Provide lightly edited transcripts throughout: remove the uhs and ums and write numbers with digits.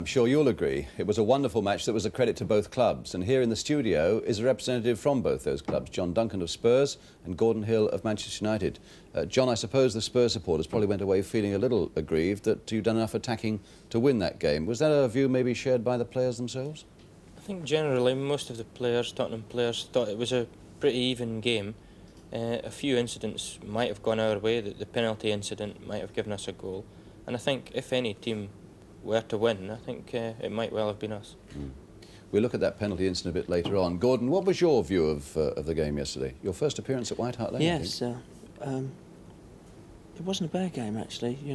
I'm sure you'll agree. It was a wonderful match that was a credit to both clubs. And here in the studio is a representative from both those clubs, John Duncan of Spurs and Gordon Hill of Manchester United. John, I suppose the Spurs supporters probably went away feeling a little aggrieved that you'd done enough attacking to win that game. Was that a view maybe shared by the players themselves? I think generally most of the players, Tottenham players, thought it was a pretty even game. A few incidents might have gone our way. The penalty incident might have given us a goal. And I think if any team were to win, I think it might well have been us. We'll look at that penalty incident a bit later on. Gordon, what was your view of the game yesterday? Your first appearance at White Hart Lane? Yes, it wasn't a bad game actually. You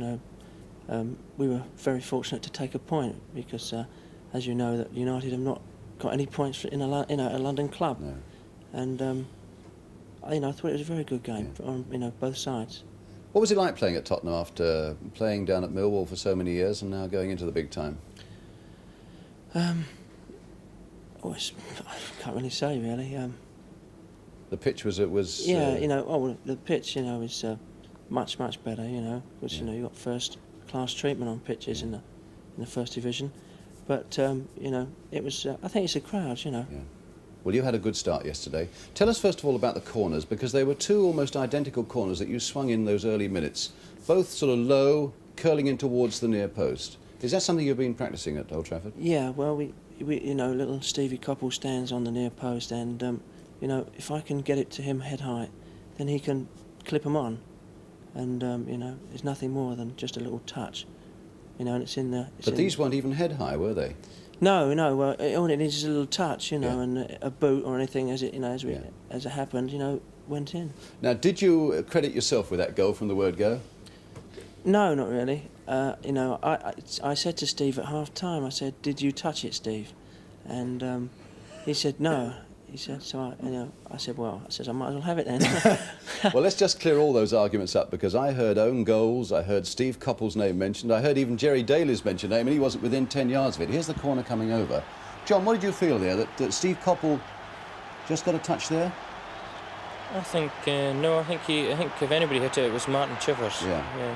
know, we were very fortunate to take a point because, as you know, that United have not got any points in a London club, No. and you know, I thought it was a very good game on both sides. What was it like playing at Tottenham after playing down at Millwall for so many years and now going into the big time? I can't really say really. The pitch was Yeah, you know, well, the pitch, you know, is much better. You know, which you know, you got first class treatment on pitches in the first division, but you know, it was. I think it's a crowd, you know. Yeah. Well, you had a good start yesterday. Tell us first of all about the corners, because they were two almost identical corners that you swung in those early minutes, both sort of low, curling in towards the near post. Is that something you've been practicing at Old Trafford? Yeah, well, we you know, little Stevie Coppell stands on the near post, and you know, if I can get it to him head height, then he can clip him on, and you know, it's nothing more than just a little touch, you know, and it's in the. But these weren't even head high, were they? No, well, all it needs is a little touch, you know, Yeah. and a boot or anything as it, you know, as it happened, you know, went in. Now, did you credit yourself with that goal from the word go? No, not really. You know, I said to Steve at half time, I said, "Did you touch it, Steve?" And he said no. He said, so I said, well, I might as well have it then. Well, let's just clear all those arguments up, because I heard own goals, I heard Steve Coppell's name mentioned, I heard even Jerry Daly's mentioned name, and he wasn't within 10 yards of it. Here's the corner coming over. John, what did you feel there, that Steve Coppell just got a touch there? I think no. I think if anybody hit it, it was Martin Chivers. Yeah.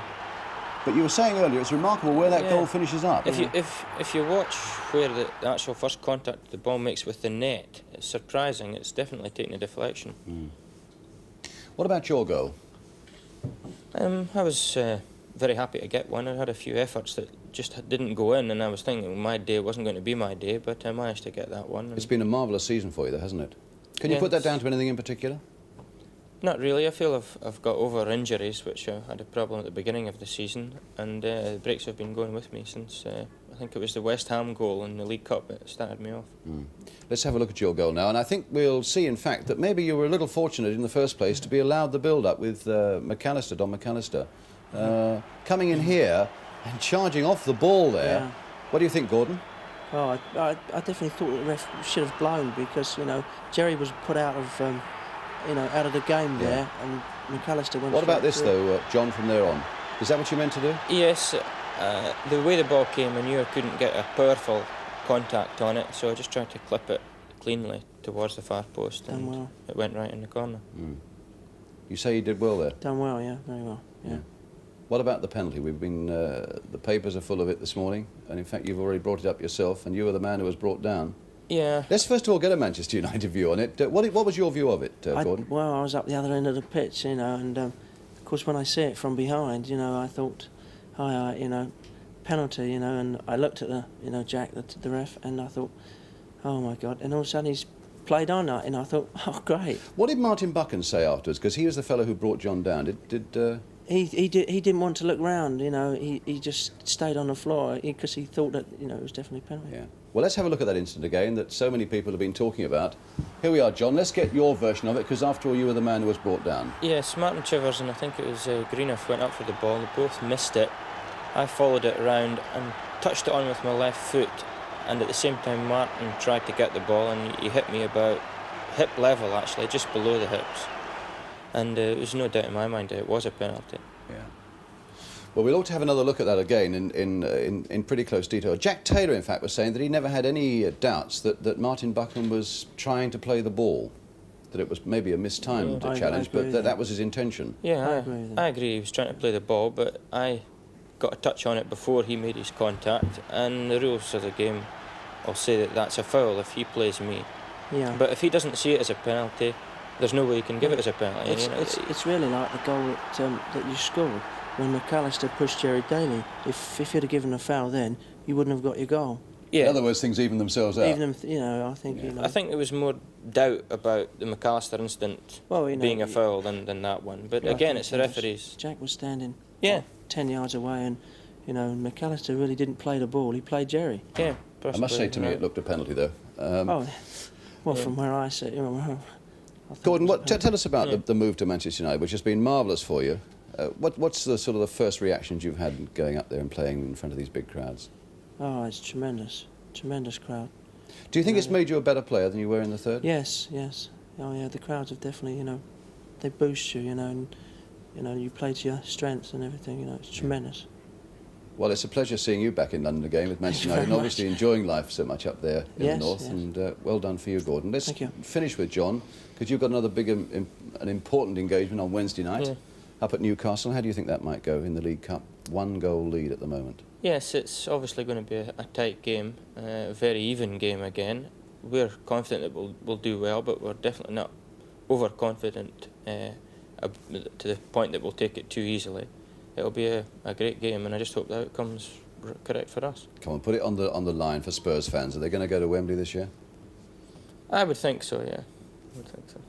But you were saying earlier, it's remarkable where that goal finishes up. If you watch where the actual first contact the ball makes with the net, it's surprising. It's definitely taking a deflection. What about your goal? I was very happy to get one. I had a few efforts that just didn't go in, and I was thinking my day wasn't going to be my day, but I managed to get that one. It's been a marvellous season for you, though, hasn't it? Can you put that down to anything in particular? Not really. I feel I've got over injuries, which I had a problem at the beginning of the season, and the breaks have been going with me since I think it was the West Ham goal in the League Cup that started me off. Let's have a look at your goal now, and I think we'll see, in fact, that maybe you were a little fortunate in the first place to be allowed the build-up with Don McAllister, coming in here and charging off the ball there. Yeah. What do you think, Gordon? Oh, I definitely thought the ref should have blown, because, you know, Jerry was put out of out of the game there, and McAllister went. What about this, through. though, John, from there on? Is that what you meant to do? Yes, the way the ball came, I knew I couldn't get a powerful contact on it, so I just tried to clip it cleanly towards the far post, and it went right in the corner. You say you did well there? Done well, yeah, very well, yeah. What about the penalty? We've been, the papers are full of it this morning, and in fact you've already brought it up yourself, and you were the man who was brought down. Yeah. Let's first of all get a Manchester United view on it. What was your view of it, Gordon? Well, I was up the other end of the pitch, you know, and of course when I see it from behind, you know, I thought, you know, penalty, you know, and I looked at the, Jack, the ref, and I thought, oh my God, and all of a sudden he's played on that, and I thought, oh great. What did Martin Buchan say afterwards? Because he was the fellow who brought John down. He didn't want to look round, you know. He just stayed on the floor because he thought that, you know, it was definitely penalty. Yeah. Well, let's have a look at that incident again that so many people have been talking about. Here we are, John. Let's get your version of it, because after all, you were the man who was brought down. Yes, Martin Chivers and I think it was Greenough went up for the ball. They both missed it. I followed it around and touched it on with my left foot, and at the same time Martin tried to get the ball, and he hit me about hip level, actually, just below the hips. And there was no doubt in my mind that it was a penalty. Yeah. Well, we'll ought to have another look at that again in pretty close detail. Jack Taylor, in fact, was saying that he never had any doubts that Martin Buchan was trying to play the ball, that it was maybe a mistimed challenge, but that was his intention. Yeah, I agree he was trying to play the ball, but I got a touch on it before he made his contact, and the rules of the game will say that that's a foul if he plays me. Yeah. But if he doesn't see it as a penalty, there's no way he can give it as a penalty. It's really like the goal that you scored when McAllister pushed Jerry Daly. If you'd have given a foul then, you wouldn't have got your goal. Yeah. In other words, things even themselves out. I think. Yeah. You know. I think there was more doubt about the McAllister incident being a foul than that one. But again, it's the referees. Jack was standing 10 yards away, and McAllister really didn't play the ball. He played Jerry. Yeah. I must say, to me, it looked a penalty, though. From where I sit, Gordon, tell us about the move to Manchester United, which has been marvellous for you. What's the sort of the first reactions you've had going up there and playing in front of these big crowds? Oh, it's tremendous crowd. Do you think it's made you a better player than you were in the third? Yes. Oh yeah, the crowds have definitely, they boost you, and you play to your strengths and everything. It's tremendous. Well, it's a pleasure seeing you back in London again with Manchester United, and obviously enjoying life so much up there in the north. Yes. And well done for you, Gordon. Let's Thank you. finish with John, because you've got another big, an important engagement on Wednesday night up at Newcastle. How do you think that might go in the League Cup? 1-goal lead at the moment. Yes, it's obviously going to be a tight game, a very even game again. We're confident that we'll do well, but we're definitely not overconfident to the point that we'll take it too easily. It'll be a great game, and I just hope the outcome's correct for us. Come on, put it on the line for Spurs fans. Are they going to go to Wembley this year? I would think so, yeah. I would think so.